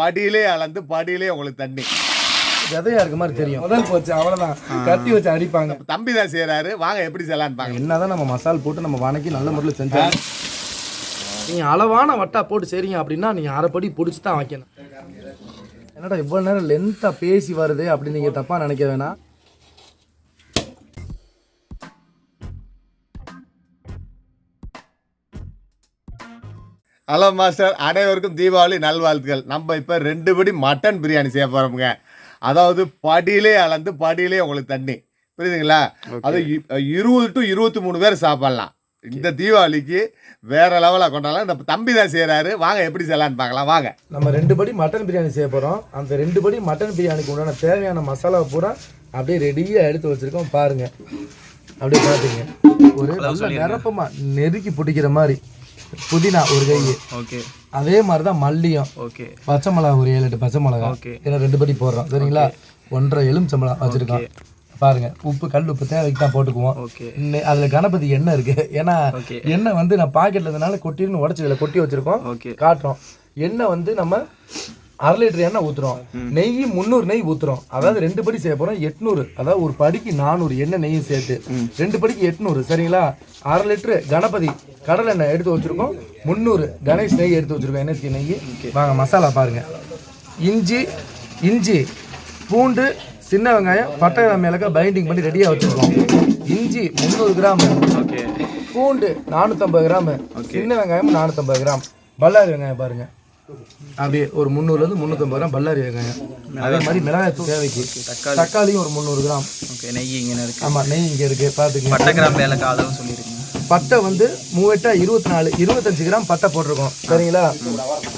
படியிலே அளந்து படியிலே உங்களுக்கு தண்ணி விதையா இருக்க மாதிரி தெரியும். முதல் போச்சு அவ்வளோதான், கத்தி வச்சு அடிப்பாங்க. தம்பி தான் செய்கிறாரு, வாங்க எப்படி செய்யலான்னு பாங்க. என்னதான் நம்ம மசால் போட்டு நம்ம வணக்கி நல்ல முறையில் செஞ்சாலும் நீங்கள் அளவான வட்டா போட்டு செய்றீங்க அப்படின்னா நீங்கள் அரைப்படி பிடிச்சி தான் வைக்கணும். என்னடா இவ்வளோ நேரம் லென்த்தாக பேசி வருது அப்படின்னு நீங்கள் தப்பாக நினைக்க வேணாம். ஹலோ மாஸ்டர், அனைவருக்கும் தீபாவளி நல்வாழ்த்துக்கள். நம்ம இப்போ 2 படி மட்டன் பிரியாணி செய்ய போகிறோமுங்க. அதாவது படியிலே அளந்து படியிலே உங்களுக்கு தண்ணி, புரியுதுங்களா? அது 20 to 23 பேர் சாப்பிட்லாம். இந்த தீபாவளிக்கு வேற லெவலாக கொண்டாடலாம். இந்த தம்பி தான் செய்கிறாரு, வாங்க எப்படி செய்யலான்னு பார்க்கலாம். வாங்க, நம்ம 2 படி மட்டன் பிரியாணி செய்ய போகிறோம். அந்த 2 படி மட்டன் பிரியாணிக்கு உண்டான தேவையான மசாலாவை பூரா அப்படியே ரெடியாக எடுத்து வச்சுருக்கோம். பாருங்கள், அப்படியே பார்த்துங்க. ஒரு நல்ல நிரப்பமாக நெருக்கி பிடிக்கிற மாதிரி புதினா ஒரு கை, ஓகே. அதே மாதிரி தான் மல்லியும், ஓகே. பச்சை மிளகா ஒரு 7-8 பச்சை மிளகா, ஏன்னா 2 படி போடுறோம் சரிங்களா. 1.5 எலுமிச்சம்பழம் வச்சுருக்கோம். பாருங்க, உப்பு கல் உப்பு தேவைக்கு தான் போட்டுக்குவோம். அதில் கணபதி எண்ணெய் இருக்குது. ஏன்னா எண்ணெய் வந்து நான் பாக்கெட்டில் இருந்தனால கொட்டின்னு உடச்சி கொட்டி வச்சுருக்கோம், காட்டுறோம். எண்ணெய் வந்து நம்ம 1/2 லிட்டர் எண்ணெய் ஊற்றுறோம். நெய் 300 நெய் ஊற்றுறோம். அதாவது 2 படி செய்ய போகிறோம் 800, அதாவது ஒரு படிக்கு 400 எண்ணெய் நெய்யும் சேர்த்து 2 படிக்கு 800 சரிங்களா. 1/2 லிட்டரு கணபதி கடலை எண்ணெய் எடுத்து வச்சுருக்கோம். 300 கணேஷ் நெய் எடுத்து வச்சுருக்கோம், என்எஸ்கி நெய். வாங்க மசாலா பாருங்கள். இஞ்சி பூண்டு சின்ன வெங்காயம் பட்டை மிளகாய் பைண்டிங் பண்ணி ரெடியாக வச்சுருக்கோம். இஞ்சி 300 கிராம், பூண்டு 450 கிராம், சின்ன வெங்காயம் 450 கிராம், பல்லாரி வெங்காயம் பாருங்கள் அப்படியே ஒரு 300 to 350 கிராம் பல்லாரி வெங்காயம். அதே மாதிரி மிளகாய் தேவைக்கு தக்காளியும் ஒரு 300 கிராம். நெய் இங்கே இருக்கு. ஆமாம், நெய் இங்கே இருக்குது பார்த்துக்கங்க. பட்டை கிராம் ஏலக்காய் அளவு சொல்லியிருக்கீங்க. பட்டை வந்து 25 கிராம் பட்டை போட்டிருக்கோம் சரிங்களா.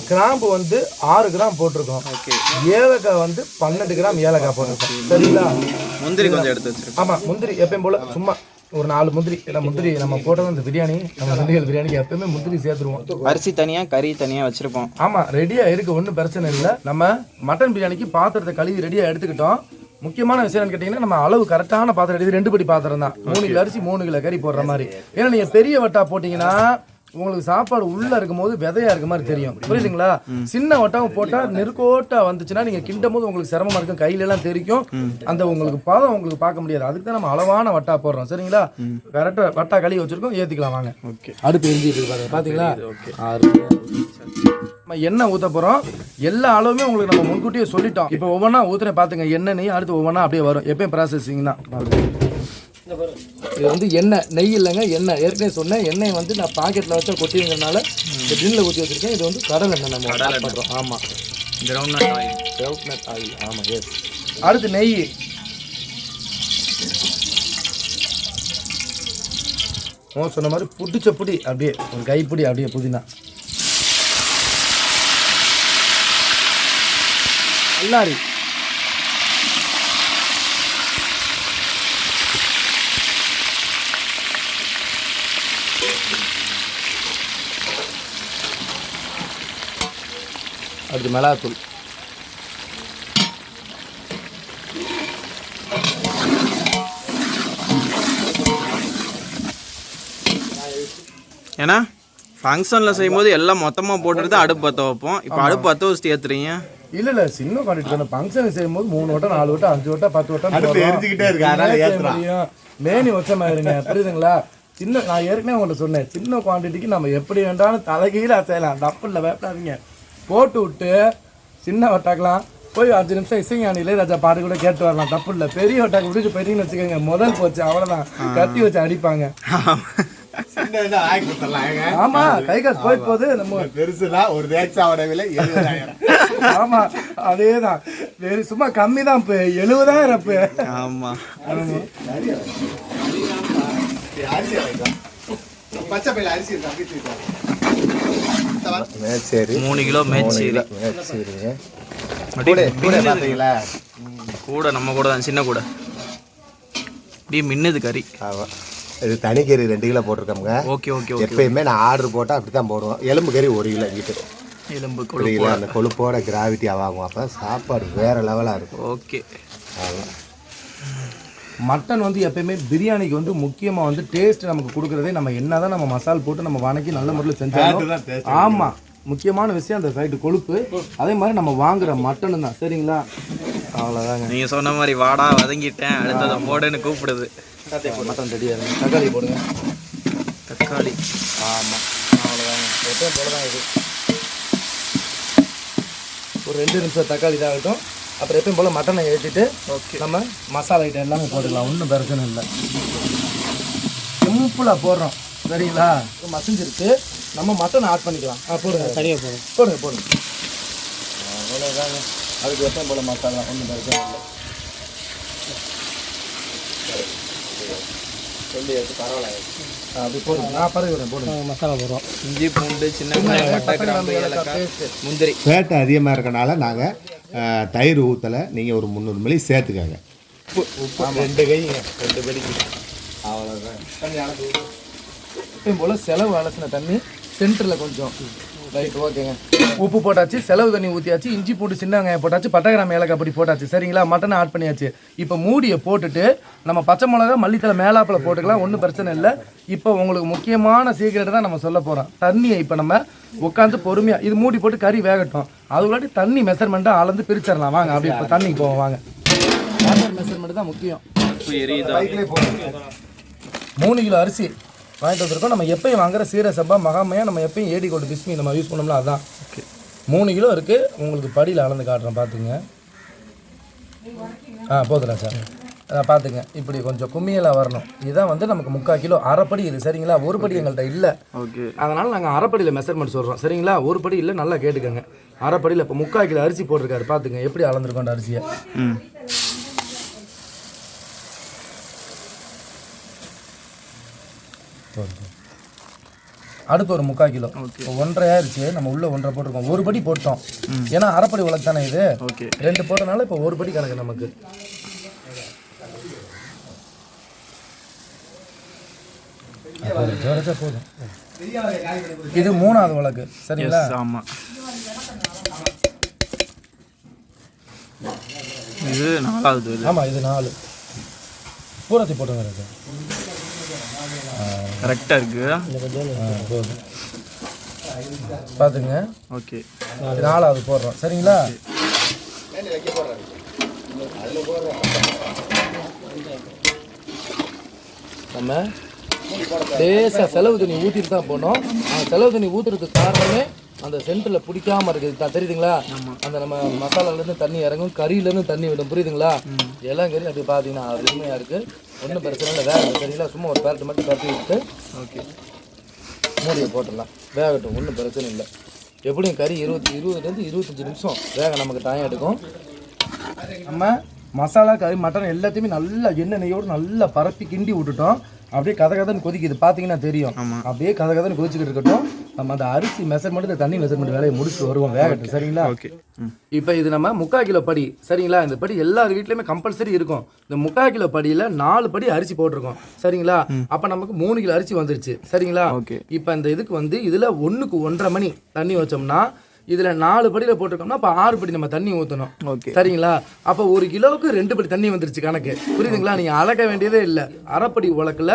கிராம்பு வந்து 6 கிராம் போட்டிருக்கோம். ஏலக்காய் வந்து 12 கிராம் ஏலக்காய் போட்டிருக்கோம் சரிங்களா. முந்திரி கொஞ்சம் எடுத்து வச்சிருக்கோம். ஆமாம், முந்திரி எப்பயும் போல் சும்மா ஒரு 4 முந்திரி. ஏன்னா முந்திரி நம்ம போட்டது இந்த பிரியாணி, நம்ம திண்டுக்கல் பிரியாணிக்கு எப்பயுமே முந்திரி சேர்த்துருவோம். அரிசி தனியாக கறி தனியாக வச்சுருப்போம். ஆமாம், ரெடியாக இருக்குது, ஒன்றும் பிரச்சனை இல்லை. நம்ம மட்டன் பிரியாணிக்கு பாத்திரத்தை கழுவி ரெடியாக எடுத்துக்கிட்டோம். முக்கியமான விஷயம் கேட்டிங்கன்னா நம்ம அளவு கரெக்டான பாத்திரம் எடுத்து 2 படி பாத்திரம் தான். 3 கிலோ அரிசி 3 கிலோ கறி போடுற மாதிரி. ஏன்னா நீங்கள் பெரிய வட்டா போட்டிங்கன்னா உங்களுக்கு சாப்பாடு உள்ளே இருக்கும் போது விதையா இருக்க மாதிரி தெரியும், புரியுதுங்களா. சின்ன வட்டாவும் போட்டால் நெருக்கோட்டா வந்துச்சுன்னா நீங்கள் கிண்டும் போது உங்களுக்கு சிரமமாக இருக்கும், கையிலெல்லாம் தெரிக்கும். அந்த உங்களுக்கு பதம் உங்களுக்கு பார்க்க முடியாது. அதுக்கு தான் நம்ம அளவான வட்டா போடுறோம் சரிங்களா. கரெக்டாக வட்டா கழுவி வச்சுருக்கோம், ஏற்றிக்கலாம் வாங்க. அடுப்பு எரிஞ்சிட்டு பாருங்க, பார்த்தீங்களா. நம்ம எண்ணெய் ஊற்ற போகிறோம். எல்லா அளவுமே உங்களுக்கு நம்ம முன்கூட்டியே சொல்லிட்டோம். இப்போ ஒவ்வொன்றா ஊற்றுன பார்த்துங்க. எண்ணெய் நெய் அடுத்து ஒவ்வொன்றா அப்படியே வரும். எப்பயும் ப்ராசஸிங் தான். இது வந்து எண்ணெய் நெய் இல்லைங்க, எண்ணெய். ஏற்கனவே சொன்னேன், எண்ணெய் வந்து நான் பாக்கெட்டில் வச்சா கொட்டிங்கிறதுனால இந்த டின்னில் ஊற்றி வச்சுருக்கேன். இது வந்து கடல் எண்ணெய் நம்ம பண்ணுறோம். ஆமாம், கிரவுண்ட்நட் ஆயில். ஆமாம், எஸ். அடுத்து நெய். சொன்ன மாதிரி புடிச்ச புடி அப்படியே ஒரு கைப்பிடி அப்படியே புதினா. எல்லாரி அடுத்து மிளகாத்தூள். ஏன்னா ஃபங்க்ஷனில் செய்யும்போது எல்லாம் மொத்தமாக போட்டுட்டு அடுப்பு பற்ற வைப்போம். இப்போ அடுப்பு பற்ற வச்சுட்டு ஏற்றுறீங்க. இல்லை சின்ன குவான்டிட்டி தானே. ஃபங்க்ஷன் செய்யும்போது 3 வட்டம் 4 வட்டம் 5 வட்டம் 10 வட்டம் எரிஞ்சுக்கிட்டே இருக்கு. மேனி வச்ச மாதிரிங்க, புரியுதுங்களா. சின்ன நான் ஏற்கனவே உங்கள்கிட்ட சொன்னேன், சின்ன குவான்டிட்டிக்கு நம்ம எப்படி வேண்டாலும் தலைகீழாக செய்யலாம். தப்பு இல்லை, வேப்படாதீங்க. போட்டு விட்டு சின்ன வட்டாக்கலாம் போய் 5 நிமிஷம் இசைஞானிலே ராஜா பாட்டு கூட கேட்டு வரலாம், தப்பு இல்லை. பெரிய வட்டாக்கு விட்டுட்டு போயிட்டீங்கன்னு வச்சுக்கோங்க, முதல் போச்சு அவ்வளோதான், கத்தி வச்சு அடிப்பாங்க. ஆமா, கை காசு போய் போகுது. நம்ம பெருசுனா ஒரு ரேக்ஸாவோட விலை 70,000. ஆமா, அதேதான். சும்மா கம்மி தான், இப்போ 70,000. ஆமா, பச்சை பையில அரிசி 3 கிலோ மேச்சேரி கூட நம்ம கூட தான், சின்ன கூட அப்படியே மின்னுது கறி. இது தனி கறி 2 கிலோ போட்டிருக்கோங்க. Okay okay. எப்பயுமே நான் ஆர்டர் போட்டால் அப்படி தான் போடுவோம். எலும்பு கறி 1 கிலோ வீட்டு எலும்பு கிலோ. அந்த கொழுப்போட கிராவிட்டி ஆகும், அப்போ சாப்பாடு வேறு லெவலாக இருக்கும். ஓகே. மட்டன் வந்து எப்பயுமே பிரியாணிக்கு வந்து முக்கியமாக வந்து டேஸ்ட் நமக்கு கொடுக்குறதே நம்ம என்ன தான் நம்ம மசால் போட்டு நம்ம வணக்கி நல்ல முறையில் செஞ்சாலும். ஆமாம், முக்கியமான விஷயம் அந்த சைடு கொழுப்பு, அதே மாதிரி நம்ம வாங்குற மட்டனு தான். சரிங்களா, அவ்வளோதாங்க. நீங்கள் சொன்ன மாதிரி வாடா வதங்கிட்டேன் அடுத்ததை போடுன்னு கூப்பிடுது. மட்டன் ரெடியாக இருக்கு. தக்காளி போடுங்க. தக்காளி ஆமாம், அவ்வளோதாங்க. எப்பயும் போல தான் இது. ஒரு 2 நிமிஷம் தக்காளி தான் ஆகட்டும். அப்புறம் எப்பயும் போல் மட்டனை ஏற்றிட்டு நம்ம மசாலா ஐட்டம் எல்லாமே போட்டுக்கலாம். ஒன்றும் பிரச்சனை இல்லை, சிம்பிளாக போடுறோம். சரிங்களா, மசிஞ்சிருக்கு. நம்ம மட்டனை ஆட் பண்ணிக்கலாம். போடுங்க, தனியாக போடுங்க. அவ்வளோதாங்க. அதுக்கு எப்பயும் போல் மசாலா ஒன்றும் பிரச்சனை இல்லை. சொல்லி எடுத்து பரவாயில்ல, அப்படி போடுங்க. நான் பரவாயில்ல போடுங்க. மசாலா போடுறோம். இஞ்சி பூண்டு சின்ன வெங்காயம் பட்டை கிராம்பு ஏலக்காய் முந்திரி. சேட்டை அதிகமாக இருக்கனால நாங்கள் தயிர் ஊற்றலை. நீங்கள் ஒரு 300 மில்லி சேர்த்துக்கோங்க. உப்பு 2 கைங்க, 2 படிக்கு. அவ்வளோதான். தண்ணி அளந்து எப்பயும் போல் செலவு அலசின தண்ணி சென்டரில் கொஞ்சம் ரைட். ஓகேங்க. உப்பு போட்டாச்சு, செலவு தண்ணி ஊற்றியாச்சு, இஞ்சி பூண்டு சின்ன வெங்காயம் போட்டாச்சு, பட்டை கிராம்பு ஏலக்காய் அப்படி போட்டாச்சு. சரிங்களா, மட்டனை ஆட் பண்ணியாச்சு. இப்போ மூடியை போட்டுட்டு நம்ம பச்சை மிளகா மல்லித்தலை மேலாப்பில் போட்டுக்கலாம். ஒன்றும் பிரச்சனை இல்லை. இப்போ உங்களுக்கு முக்கியமான சீக்கிரட் தான் நம்ம சொல்ல போகிறோம். தண்ணியை இப்போ நம்ம உட்காந்து பொறுமையாக இது மூடி போட்டு கறி வேகட்டும். அதுக்குள்ளாட்டி தண்ணி மெஷர்மெண்ட்டாக அளந்து பிரிச்சிடலாம். வாங்க அப்படி இப்போ தண்ணிக்கு போவோம். வாங்க, வாட்டர் மெஷர்மெண்ட் தான் முக்கியம். 3 கிலோ அரிசி வாங்கிட்டு வந்திருக்கோம். நம்ம எப்பயும் வாங்குற சீரக சம்பா மகாமையாக நம்ம எப்பயும் ஏடி கோல்டு பிஸ்மி நம்ம யூஸ் பண்ணோம்னா அதுதான். 3 கிலோ இருக்குது. உங்களுக்கு படியில் அளந்து காட்டுறேன், பார்த்துங்க. போதுடா சார், பார்த்துங்க. இப்படி கொஞ்சம் கும்மியலாக வரணும். இதுதான் வந்து நமக்கு 3/4 கிலோ. அரைப்படி இது. சரிங்களா, ஒரு படி எங்கள்கிட்ட இல்லை. அதனால் நாங்கள் அரைப்படியில் மெஷர்மெண்ட் சொல்கிறோம். சரிங்களா, ஒரு படி இல்லை, நல்லா கேட்டுக்கோங்க. அரைப்படியில் இப்போ 3/4 கிலோ அரிசி போட்டிருக்காரு. பார்த்துங்க எப்படி அளந்துருக்கோண்ட அரிசியை. அடுத்து ஒரு 3/4 கிலோ. 1.5 ஆயிடுச்சு. நம்ம உள்ள 1.5 போட்டிருக்கோம். ஒரு படி போட்டோம். ஏன்னா அரைப்படி உலக தானே இது. 2 போட்டனால இப்போ ஒரு படி கணக்கு நமக்கு. போதும். இது 3வது உலகு. சரிங்களா, ஆமாம். இது 4வது. ஆமாம், இது 4. பூரத்தி போட்டுங்க. கரெக்டாக இருக்கு. போதும், பார்த்துங்க. ஓகே, 4வது போடுறோம். சரிங்களா, நம்ம லேசாக செலவு தண்ணி ஊற்றிட்டு தான் போனோம். செலவு தண்ணி ஊற்றுறதுக்கு காரணமே அந்த சென்டரில் பிடிக்காம இருக்குது தான். தெரியுதுங்களா, அந்த நம்ம மசாலாலேருந்து தண்ணி இறங்கும், கறியிலேருந்து தண்ணி விடும். புரியுதுங்களா, எல்லாம் கறி அப்படி பார்த்தீங்கன்னா அருமையாக இருக்குது. ஒன்றும் பிரச்சனை இல்லை, வேகட்டும். சரிங்களா, சும்மா ஒரு பேரட்டு மட்டும் கட்டி விட்டு ஓகே மூடியை போட்டுடலாம். வேகட்டும், ஒன்றும் பிரச்சனை இல்லை. எப்படியும் கறி 20 to 25 நிமிஷம் வேக நமக்கு டைம் எடுக்கும். நம்ம மசாலா கறி மட்டன் எல்லாத்தையுமே நல்லா எண்ணெய் நெய்யோடு நல்லா பரப்பி கிண்டி விட்டுட்டோம். அப்படியே கதன்னு கொதிக்குது, பார்த்தீங்கன்னா தெரியும். அப்படியே கதன்னு கொதிச்சுக்கிட்டு இருக்கட்டும். நம்ம அந்த அரிசி மெஷர்மெண்ட், இந்த தண்ணி மெஷர்மெண்ட் வேலையை முடிச்சுட்டு வருவோம். வேகட்டும். சரிங்களா, இப்போ இது நம்ம 3/4 கிலோ படி. சரிங்களா, இந்த படி எல்லார் வீட்லையுமே கம்பல்சரி இருக்கும். இந்த 3/4 கிலோ படியில் 4 படி அரிசி போட்டிருக்கோம். சரிங்களா, அப்போ நமக்கு 3 கிலோ அரிசி வந்துருச்சு. சரிங்களா, இப்போ இந்த இதுக்கு வந்து இதில் 1க்கு 1.5 மணி தண்ணி வச்சோம்னா இதில் 4 படியில் போட்டிருக்கோம்னா அப்போ 6 படி நம்ம தண்ணி ஊற்றணும். சரிங்களா, அப்போ 1 கிலோவுக்கு 2 படி தண்ணி வந்துருச்சு கணக்கு. புரியுதுங்களா, நீங்கள் அளக்க வேண்டியதே இல்லை. அரைப்படி உலக்கில்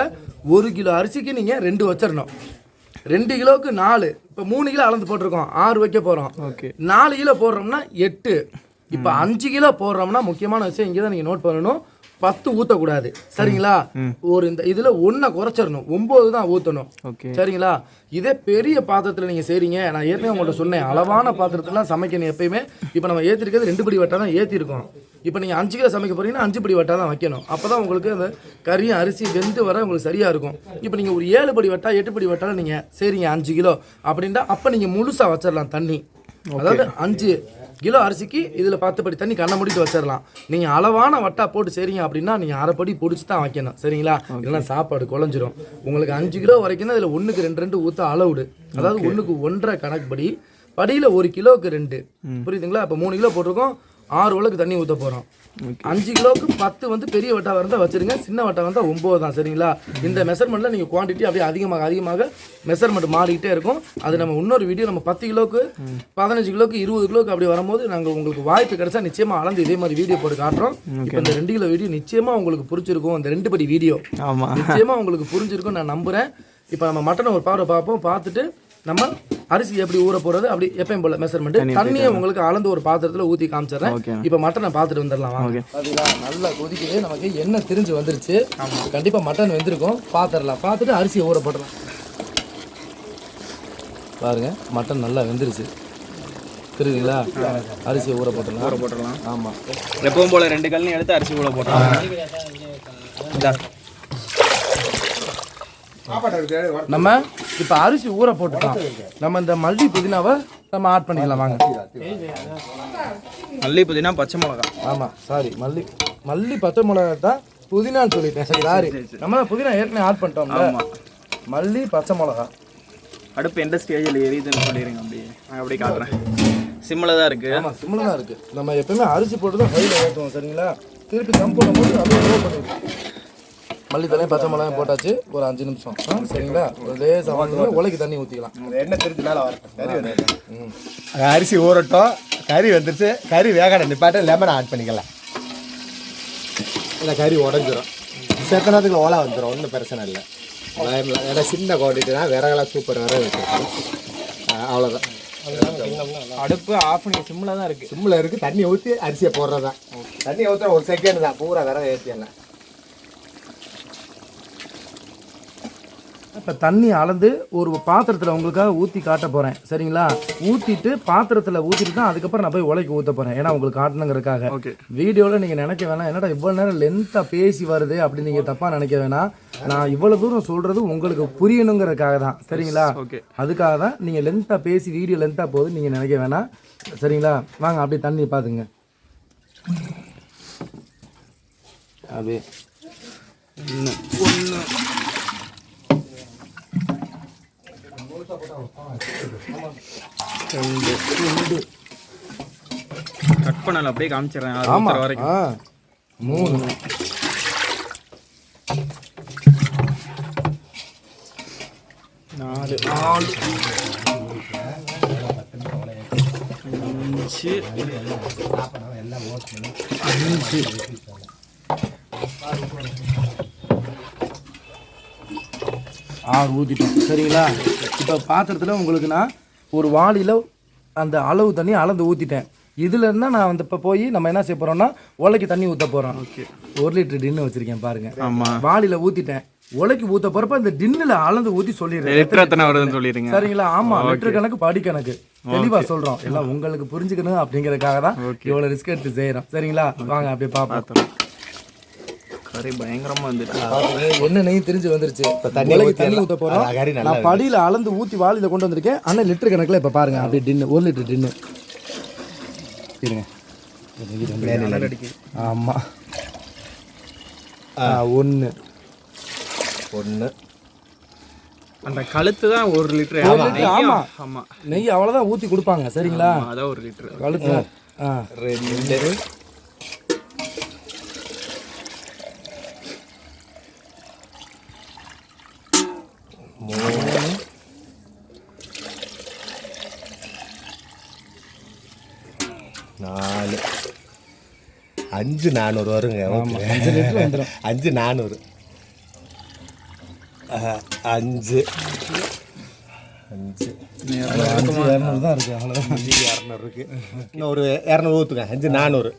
1 கிலோ அரிசிக்கு நீங்கள் 2 வச்சிடணும். 2 கிலோவுக்கு 4. இப்போ 3 கிலோ அளந்து போட்டிருக்கோம், 6 வைக்க போகிறோம். 4 கிலோ போடுறோம்னா 8. இப்போ 5 கிலோ போடுறோம்னா முக்கியமான விஷயம் இங்கே தான் நீங்கள் நோட் பண்ணணும். 10 ஊற்றக்கூடாது. சரிங்களா, ஒரு இந்த இதில் 1 குறைச்சிடணும், 9 தான் ஊற்றணும். சரிங்களா, இதே பெரிய பாத்திரத்தில் நீங்கள் செய்கிறீங்க. நான் ஏற்கனவே உங்கள்கிட்ட சொன்னேன், அளவான பாத்திரத்துலாம் சமைக்கணும் எப்பயுமே. இப்போ நம்ம ஏற்றிருக்கிறது 2 படி வட்டா தான் ஏற்றிருக்கோம். இப்போ நீங்கள் 5 கிலோ சமைக்க போகிறீங்கன்னா 5 படி வட்டா தான் வைக்கணும். அப்போ தான் உங்களுக்கு அந்த கறியும் அரிசி வெந்து வர உங்களுக்கு சரியாக இருக்கும். இப்போ நீங்கள் ஒரு 7 படி வட்டா 8 படி வட்டாலும் நீங்கள் செய்கிறீங்க 5 கிலோ அப்படின்ட்டா அப்போ நீங்கள் முழுசாக வச்சிடலாம் தண்ணி. அதாவது 5 கிலோ அரிசிக்கு இதில் 10 படி தண்ணி கண்ணை முடிட்டு வச்சிடலாம். நீங்கள் அளவான வட்டா போட்டு செய்றீங்க அப்படின்னா நீங்கள் அரை படி பிடிச்சி தான் வைக்கணும். சரிங்களா, இல்லைன்னா சாப்பாடு குழஞ்சிரும். உங்களுக்கு 5 கிலோ வரைக்கும் தான் இதில் 1க்கு 2 ஊற்ற அளவுடு. அதாவது 1க்கு 1.5 கணக்குப்படி படியில் 1 கிலோவுக்கு 2. புரியுதுங்களா, இப்போ 3 கிலோ போட்டிருக்கோம், 6 உலக்கு தண்ணி ஊற்ற போகிறோம். 5 கிலோவுக்கு 10 வந்து பெரிய வட்டாக இருந்தால் வச்சுருங்க, சின்ன வட்டாக இருந்தால் 9 தான். சரிங்களா, இந்த மெஷர்மெண்ட்டில் நீங்கள் குவான்டிட்டி அப்படியே அதிகமாக மெஷர்மெண்ட் மாறிக்கிட்டே இருக்கும். அது நம்ம இன்னொரு வீடியோ நம்ம 10 கிலோவுக்கு 15 கிலோவுக்கு 20 கிலோவுக்கு அப்படி வரும்போது நாங்கள் உங்களுக்கு வாய்ப்பு கிடைச்சா நிச்சயமாக அளந்து இதே மாதிரி வீடியோ போட்டு காட்டுறோம். இப்போ இந்த 2 கிலோ வீடியோ நிச்சயமாக உங்களுக்கு பிடிச்சிருக்கும். இந்த 2 படி வீடியோ நிச்சயமாக உங்களுக்கு புரிஞ்சிருக்கும் நான் நம்புகிறேன். இப்போ நம்ம மட்டனை ஒரு பார்வை பார்ப்போம். பார்த்துட்டு நம்ம அரிசி எப்படி ஊற போகிறது அப்படி எப்பயும் போல் மெஷர்மெண்ட். தண்ணியை உங்களுக்கு அளந்து ஒரு பாத்திரத்தில் ஊற்றி காமிச்சிடுறேன். இப்போ மட்டனை பார்த்துட்டு வந்துடலாம் வாங்க. பார்த்தீங்களா நல்லா கொதிக்குது, நமக்கு எண்ணெய் திரிஞ்சு வந்துருச்சு. கண்டிப்பாக மட்டன் வெந்திருக்கும், பார்த்துடலாம். பார்த்துட்டு அரிசியை ஊற போட்டுடலாம். பாருங்க மட்டன் நல்லா வெந்துருச்சு தெரியுதுங்களா. அரிசியை ஊற போட்டுடலாம். ஆமாம், எப்பவும் போல் 2 கல்லையும் எடுத்து அரிசி ஊற போட்டுடலாம். நம்ம இப்போ அரிசி ஊற போட்டுட்டோம். நம்ம இந்த மல்லி புதினாவை நம்ம ஆட் பண்ணிக்கலாம் வாங்க. மல்லி புதினா பச்சை மிளகா. ஆமாம் சாரி, மல்லி பச்சை மிளகா தான் புதினான்னு சொல்லிட்டேன். சாரி, நம்ம புதினா ஏற்கனவே ஆட் பண்ணிட்டோம்ல. மல்லி பச்சை மிளகா. அடுப்பு எந்த ஸ்டேஜில் எரியுதுன்னு சொல்லிடுங்க. அப்படியே காட்டுறேன். சிம்மில் தான் இருக்குது. ஆமாம் சிம்மில் தான் இருக்குது. நம்ம எப்பவுமே அரிசி போட்டு தான் ஹையில் ஏற்றுவோம் சரிங்களா. திருப்பி தம் போடும்போது அப்படியே லோ பண்ணிடுவோம். மல்லித்தலையும் பச்சை மிளகாயும் போட்டாச்சு. ஒரு 5 நிமிஷம் சரிங்களா. ஒரே சவால் உலைக்கு தண்ணி ஊற்றிக்கலாம். எண்ணெய் திருப்பினால அரிசி ஊறட்டும். கறி வந்துருச்சு. கறி வேகணும் நிப்பாட்ட லெமனை ஆட் பண்ணிக்கலாம். இல்லை கறி உடஞ்சிரும். செத்தனத்துக்கு ஓலை வந்துடும், ஒன்றும் பிரச்சனை இல்லை. ஏன்னா சின்ன குவான்டிட்டினா விறகெல்லாம் சூப்பர் விறகு வச்சுருக்கோம். அவ்வளோதான். அடுப்பு ஆஃப் பண்ணி சிம்மில் தான் இருக்குது. சிம்மில் இருக்குது. தண்ணி ஊற்றி அரிசியை போடுறது தான். தண்ணி ஊற்றுற 1 செகண்ட் தான். பூரா விறகு ஏற்றிடலாம். இப்போ தண்ணி அளந்து ஒரு பாத்திரத்தில் உங்களுக்காக ஊற்றி காட்ட போகிறேன் சரிங்களா. ஊற்றிட்டு பாத்திரத்தில் ஊற்றிட்டு தான் அதுக்கப்புறம் நான் போய் உலைக்கு ஊற்ற போகிறேன். ஏன்னா உங்களுக்கு காட்டணுங்கிறதுக்காக. வீடியோவில் நீங்கள் நினைக்க வேணாம், என்னடா இவ்வளோ நேரம் லென்த்தாக பேசி வருது அப்படின்னு நீங்கள் தப்பாக நினைக்க வேணாம். நான் இவ்வளோ தூரம் சொல்கிறது உங்களுக்கு புரியணுங்கிறதுக்காக தான் சரிங்களா. அதுக்காக தான் நீங்கள் லென்த்தாக பேசி வீடியோ லென்த்தாக போகுது நீங்கள் நினைக்க வேணாம் சரிங்களா. வாங்க அப்படியே தண்ணி பார்த்துங்க. அப்படியே கட் பண்ணல அப்படியே காமிச்சிடுறேன். ஆமாம் வரைக்கும் 3 4 6 ஊற்றிட்டோம் சரிங்களா. இப்போ பாத்திரத்தில் உங்களுக்கு நான் ஒரு வாளியில் அந்த அளவு தண்ணி அளந்து ஊற்றிட்டேன். இதில் இருந்தால் நான் வந்து இப்போ போய் நம்ம என்ன செய்ய போகிறோம்னா உலைக்கு தண்ணி ஊற்ற போகிறோம். 1 லிட்டர் டின்னு வச்சுருக்கேன் பாருங்கள். ஆமாம், வாளியில் ஊற்றிட்டேன். உலைக்கு ஊற்ற போகிறப்ப இந்த டின்னில் அளந்து ஊற்றி சொல்லிடுறேன் சரிங்களா. ஆமாம், லிட்டர் கணக்கு படி கணக்கு தெளிவாக சொல்கிறோம். எல்லாம் உங்களுக்கு புரிஞ்சுக்கணும் அப்படிங்கிறதுக்காக தான் இவ்வளோ ரிஸ்க் எடுத்து செய்கிறோம் சரிங்களா. வாங்க அப்படியே பார்ப்போம். கறி பயங்கரமாக வந்துட்டு என்ன நெய் தெரிஞ்சு வந்துருச்சு. தண்ணி ஊற்ற போகிறோம். நான் படியில் அளந்து ஊற்றி வாளியில் கொண்டு வந்திருக்கேன். ஆனால் லிட்டர் கணக்கில் இப்போ பாருங்க அப்படியே டின்னு 1 லிட்டர் டின்னு இருங்க. ஆமாம் 1 அந்த கழுத்து தான் 1 லிட்டர். ஆமாம் ஆமாம், நெய் அவ்வளோதான் ஊற்றி கொடுப்பாங்க சரிங்களா. அதான் 1 லிட்டர் கழுத்து 2 3 4 5 400 வருங்க. 5 லிட்டர் வந்துடும். 5 400 5 200 தான் இருக்குது. அவ்வளோதான் 200 இருக்குது. இன்னும் ஒரு 200 ஊற்றுங்க. 5 400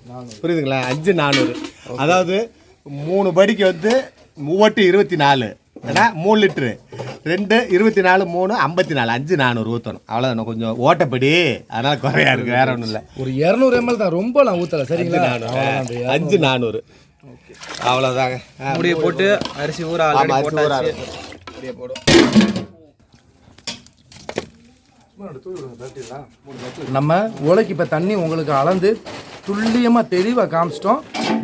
புரியுதுங்களா. 5 400 அதாவது 3 படிக்கு வந்து 3 24 ஏன்னா 3 லிட்டரு 2 24 3 54 5 400 ஊற்றணும். அவ்வளோதான். கொஞ்சம் ஓட்டப்படி அதனால் குறையா இருக்குது, வேற ஒன்றும் இல்லை. ஒரு 200 ml தான், ரொம்ப நான் ஊற்றலை சரிங்களா. 5 400 அவ்வளோதாங்க. முடிய போட்டு அரிசி ஊற போட்டாச்சு. அப்படியே போடும். நம்ம உலைக்கு இப்போ தண்ணி உங்களுக்கு அளந்து துல்லியமாக தெளிவாக காமிச்சிட்டோம்.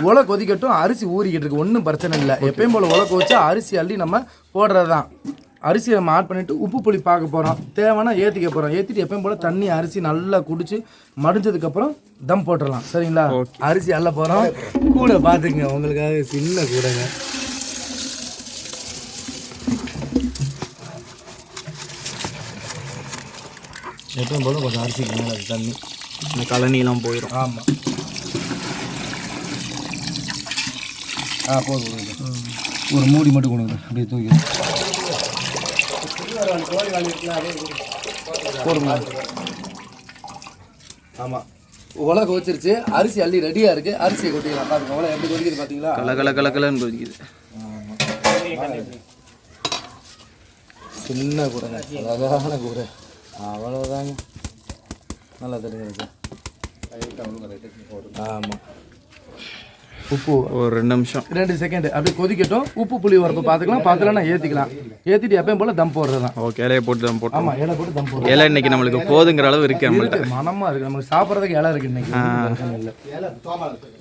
உலை கொதிக்கட்டும், அரிசி ஊறிக்கிட்டு இருக்கு, ஒன்றும் பிரச்சனை இல்லை. எப்பயும் போல் உலை கொதிச்சா அரிசி அள்ளி நம்ம போடுறது தான். அரிசியை நம்ம ஆட் பண்ணிவிட்டு உப்பு புளி பார்க்க போகிறோம். தேவைன்னா ஏற்றிக்க போகிறோம். ஏற்றிட்டு எப்பயும் போல் தண்ணி அரிசி நல்லா குடிச்சு மடிஞ்சதுக்கப்புறம் தம் போட்டுடலாம் சரிங்களா. அரிசி அள்ள போகிறோம். கூட பார்த்துக்குங்க, உங்களுக்காக சின்ன கூடங்க. எப்பயும் போல கொஞ்சம் அரிசிக்கு மேலே தண்ணி இந்த கலனிலாம் போயிடும். ஆமாம் போதும். ஒரு மூடி மட்டும் கொடுங்க, அப்படியே தூக்கி. போடுங்க. ஆமாம், உலை கொதிச்சிருச்சு, அரிசி அள்ளி ரெடியாக இருக்குது. அரிசியை கொட்டிக்கலாம். பாருங்க உலை எப்படி கொதிக்குது பார்த்தீங்களா? கலகலன்னு கொதிக்குது. சின்ன கூரைங்க, அழகான கூரை, அவ்வளோதாங்க. நல்லா தெரிஞ்சிருக்கு. ஆமாம், உப்பு ஒரு 2 நிமிஷம் 2 செகண்ட் அப்படியே கொதிக்கட்டும். உப்பு புளி வரப்போ பார்த்துக்கலாம், பார்க்கலன்னா ஏற்றிக்கலாம். ஏற்றிட்டு எப்பயும் போல் தம் போடுறது தான். ஓகே, இலையை போட்டு தம் போட்டு. ஆமாம், இலை போட்டு தம் போடுறோம். இலை இன்னைக்கு நம்மளுக்கு போதுங்கிற அளவு இருக்கு. நம்மளுக்கு மனமாக இருக்குது, நமக்கு சாப்பிட்றதுக்கு இலை இருக்குது இன்னைக்கு. இல்லை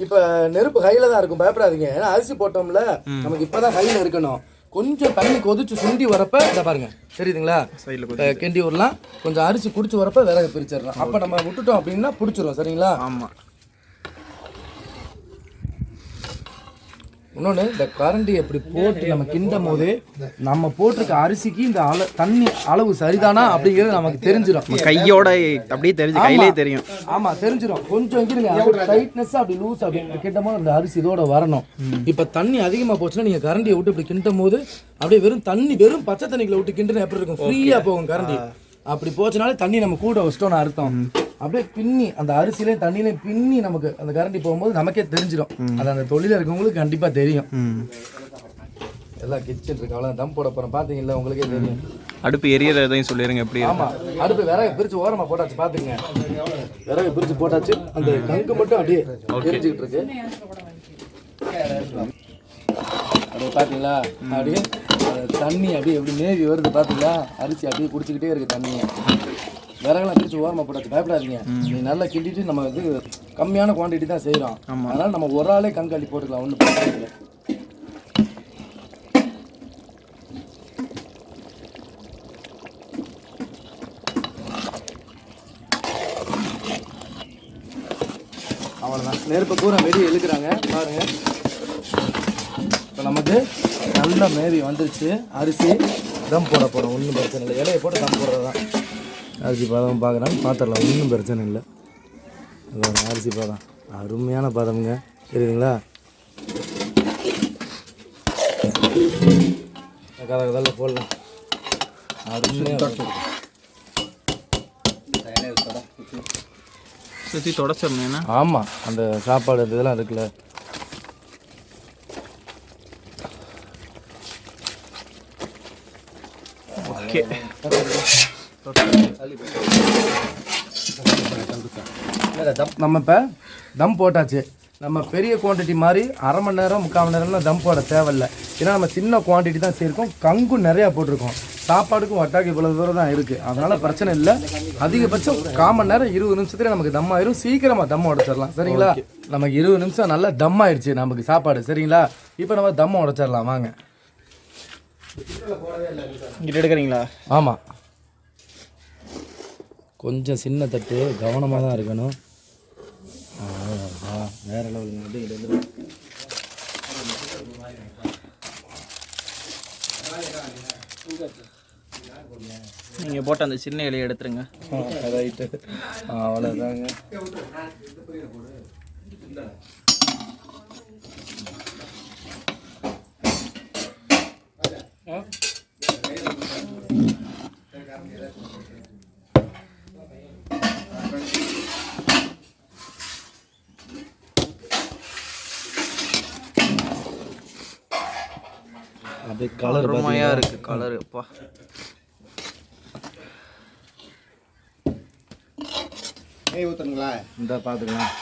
இப்போ நெருப்பு கையில் தான் இருக்கும், பயப்படாதீங்க. ஏன்னா அரிசி போட்டோம்ல, நமக்கு இப்போ தான் கையில் இருக்கணும். கொஞ்சம் தண்ணி கொதிச்சு சுண்டி வரப்ப இதை பாருங்க, தெரியுதுங்களா? கிண்டி விடலாம். கொஞ்சம் அரிசி குடிச்சு வரப்ப விறகு பிரிச்சிடலாம். அப்போ நம்ம விட்டுட்டோம் அப்படின்னா பிடிச்சிரும். சரிங்களா? ஆமாம். இன்னொன்று, இந்த கரண்டி எப்படி போட்டு நம்ம கிண்டும் போது நம்ம போட்டிருக்க அரிசிக்கு இந்த தண்ணி அளவு சரிதானா அப்படிங்கிறது நமக்கு தெரிஞ்சிடும். கையோட அப்படியே தெரிஞ்சு, கையிலே தெரியும். ஆமாம், தெரிஞ்சிடும். கொஞ்சம் இருங்க, டைட்னஸ் அப்படி லூஸ் அப்படி கிண்டும் போது அந்த அரிசி இதோட வரணும். இப்போ தண்ணி அதிகமாக போச்சுன்னா நீங்கள் கரண்டியை விட்டு இப்படி கிண்டும் போது அப்படியே வெறும் தண்ணி, வெறும் பச்சை தண்ணிக்குள்ள விட்டு கிண்டுனா எப்படி இருக்கும்? ஃப்ரீயாக போகும் கரண்டி. அப்படி போச்சுனாலே தண்ணி நம்ம கூட வச்சிட்டோம்னு அர்த்தம். அப்படியே பின்னி அந்த அரிசியிலையும் தண்ணியிலையும் பின்னி நமக்கு அந்த கரண்டி போகும்போது நமக்கே தெரிஞ்சிடும். அது அந்த தொழில இருக்கவங்களுக்கு கண்டிப்பாக தெரியும். எல்லாம் கிச்சன் இருக்கு, அவ்வளோ தம் போட போகிறோம். பார்த்தீங்களா, உங்களுக்கே தெரியும். அடுப்பு எரியறதையும் சொல்லிடுங்க எப்படி? ஆமாம், அடுப்பு விறகு பிரித்து ஓரமாக போட்டாச்சு. பார்த்துங்க, விறகு பிரித்து போட்டாச்சு. அந்த கங்கு மட்டும் அப்படியே எரிஞ்சுக்கிட்டு இருக்கு. அப்படியே பார்த்தீங்களா, அப்படியே தண்ணி அப்படியே எப்படி மேவி வருது பார்த்தீங்களா? அரிசி அப்படியே குடிச்சிக்கிட்டே இருக்குது தண்ணியை. விறகுலாம் பிரித்து ஓரமாக போட்டாச்சு. பயப்படாதீங்க, நீங்கள் நல்லா கிண்டிட்டு நம்ம வந்து கம்மியான குவான்டிட்டி தான் செய்கிறோம். அதனால் நம்ம ஒரு ஆளே கங்காளி போட்டுக்கலாம், ஒன்றும் பிரச்சனை இல்லை. அவ்வளோதான், நெருப்பை பூரா வெளியே இழுக்கிறாங்க பாருங்கள். இப்போ நமக்கு நல்ல மேவி வந்துருச்சு. அரிசி தம் போட போகிறோம், ஒன்றும் பிரச்சனை இல்லை. இலையை போட்டு தம் போடுறது தான். அரிசி பதம் பார்க்குறாங்க, பார்த்துடலாம், ஒன்றும் பிரச்சனை இல்லை. அரிசி பதம் அருமையான பதம்ங்க, தெரியுதுங்களா? கதை போடலாம். அருமையாக சுற்றி தொடச்சிடணும். ஆமாம், அந்த சாப்பாடு இதெல்லாம் இருக்குல்ல. ஓகே, நம்ம இப்போ தம் போட்டாச்சு. நம்ம பெரிய குவான்டிட்டி மாதிரி அரை மணி நேரம் 3/4 மணி நேரம்லாம் தம் போட தேவையில்லை. ஏன்னா நம்ம சின்ன குவான்டிட்டி தான் சேர்க்கோம், கங்கும் நிறையா போட்டிருக்கோம். சாப்பாடுக்கும் வட்டாக்கு இவ்வளோ தூரம் தான் இருக்குது, அதனால் பிரச்சனை இல்லை. அதிகபட்சம் 1/4 மணி நேரம் 20 நிமிஷத்துல நமக்கு தம் ஆயிரும். சீக்கிரமாக தம் உடச்சிடலாம். சரிங்களா? நமக்கு 20 நிமிஷம் நல்லா தம் ஆயிடுச்சு நமக்கு சாப்பாடு. சரிங்களா? இப்போ நம்ம தம் உடச்சிடலாம் வாங்க. இங்கிட்ட எடுக்கிறீங்களா? ஆமாம், கொஞ்சம் சின்ன தட்டு, கவனமாக தான் இருக்கணும். வேற லெவலுங்க. நீங்கள் போட்ட அந்த சின்ன இலையை எடுத்துருங்க. ரைட்டு, அவ்வளோதாங்க. அப்படியே கலர் அருமையாக இருக்குது. கலரு அப்பா, நெய் ஊற்றுங்களா? இந்த பார்த்துக்கலாம்.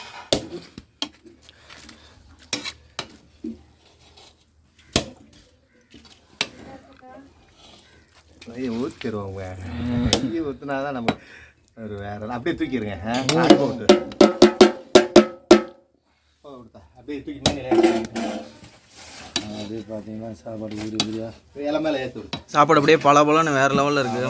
நெய் ஊற்றிடுவோங்க. நெய் ஊற்றினா தான் நமக்கு ஒரு வேற. அப்படியே தூக்கிடுங்க. அப்படியே தூக்கி அப்படியே பார்த்தீங்கன்னா சாப்பாடு ஊறி ஊரியா இலை மேலே ஏற்றி விடு. சாப்பாடு அப்படியே பலன்னு வேறு லெவலில் இருக்குது.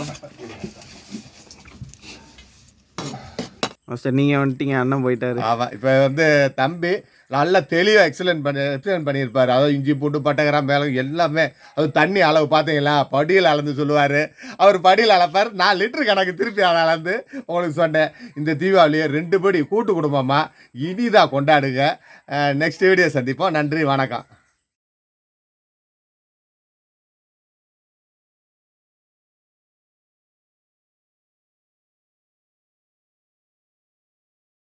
மாஸ்டர் நீங்கள் வந்துட்டீங்க, அண்ணன் போயிட்டாரு. ஆமாம், இப்போ வந்து தம்பி நல்லா தெளிவாக எக்ஸ்பிளைன் பண்ணியிருப்பார். அதாவது இஞ்சி பூண்டு பட்டைகிராம் மேலே எல்லாமே. அது தண்ணி அளவு பார்த்தீங்களா, படியில் அளந்து சொல்லுவார். அவர் படியில் அளப்பார், 4 லிட்டரு கணக்கு திருப்பி அளந்து உங்களுக்கு சொன்னேன். இந்த தீபாவளியை 2 படி கூட்டு குடும்பமாக இனிதாக கொண்டாடுங்க. நெக்ஸ்ட் வீடியோ சந்திப்போம். நன்றி, வணக்கம்.